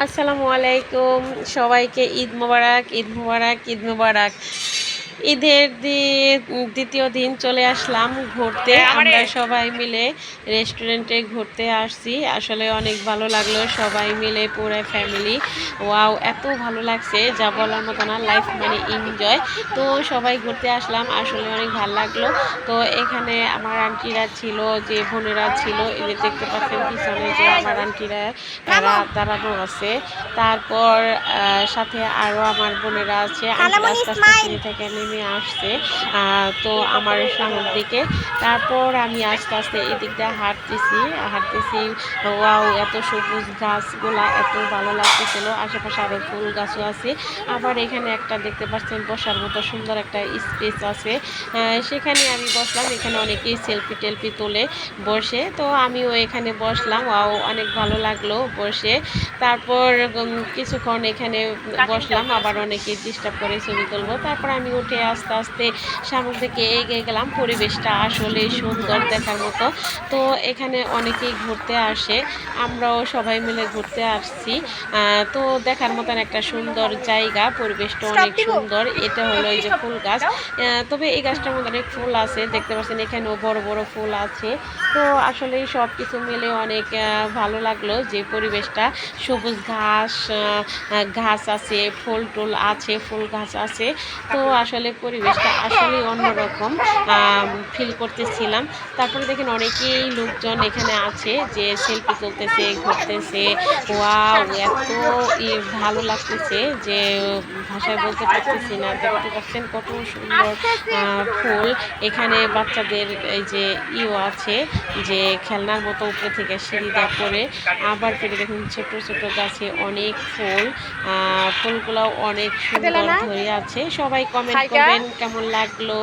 আসসালামু আলাইকুম। সবাইকে ঈদ মোবারক, ঈদ মোবারক, ঈদ মোবারক। ঈদের দ্বিতীয় দিন চলে আসলাম ঘুরতে। আমরা সবাই মিলে রেস্টুরেন্টে ঘুরতে আসছি। আসলে অনেক ভালো লাগলো সবাই মিলে পুরো ফ্যামিলি। ওয়াও! এত ভালো লাগছে যা বলার মতো না। লাইফ মানে এনজয়। তো সবাই ঘুরতে আসলাম। আসলে অনেক ভালো লাগলো। তো এখানে আমার আন্টিরা ছিল, যে বোনেরা ছিল, এই যে দেখতে পাচ্ছেন পিছনে যে আমার আন্টিরা এরা দাঁড়ানো আছে। তারপর সাথে আরও আমার বোনেরা আছে। আন্টিরা আস্তে আস্তে সিঁড়ি থেকে নেমে আসছে তো আমার সামনের দিকে। তারপর আমি আস্তে আস্তে এদিক দিয়ে হাঁটতেছি। ওয়াও! এত সবুজ গাছগুলা এত ভালো লাগতেছিল। আশেপাশে আরও ফুল গাছও আছে। আবার এখানে একটা দেখতে পাচ্ছেন বসার মতো সুন্দর একটা স্পেস আছে। সেখানে আমি বসলাম। এখানে অনেকেই সেলফি-টেলফি তোলে বসে। তো আমিও এখানে বসলাম। ওয়াও! অনেক ভালো লাগলো বসে। তারপর কিছুক্ষণ এখানে বসলাম। আবার অনেকে ডিস্টার্ব করে ছবি তুলবো। তারপর আমি উঠে আস্তে আস্তে সামনের দিকে এগিয়ে গেলাম। পরিবেশটা আসলেই সুন্দর দেখার মতো। তো এখানে অনেকেই ঘুরতে আসে। আমরাও সবাই মিলে ঘুরতে আসছি। তো দেখার মতন একটা সুন্দর জায়গা। পরিবেশটা অনেক সুন্দর। এটা হলো এই যে ফুল গাছ। তবে এই গাছটার মধ্যে অনেক ফুল আছে। দেখতে পাচ্ছেন এখানেও বড় বড় ফুল আছে। তো আসলেই সব কিছু মিলে অনেক ভালো লাগলো যে পরিবেশটা। সবুজ ঘাস আছে, ফুল-টুল আছে, ফুল গাছ আছে। তো আসলে পরিবেশটা আসলেই অন্যরকম ফিল করতেছিলাম। তারপরে দেখেন অনেকেই লোকজন এখানে আছে যে সেলফি তুলতেছে, ঘুরতেছে। ওয়াও! এত ভালো লাগতেছে যে ভাষায় বলতে পারতেছি না। দেখতে পাচ্ছেন কত সুন্দর ফুল। এখানে বাচ্চাদের এই যে আছে, যে খেলনার মতো উপরে থেকে সিঁড়ি দিয়ে পড়ে। আবার ফিরে দেখুন ছোট ছোট গাছে অনেক ফুল। ফুলগুলাও অনেক সুন্দর ধরে আছে। সবাই কমেন্ট করবেন কেমন লাগলো।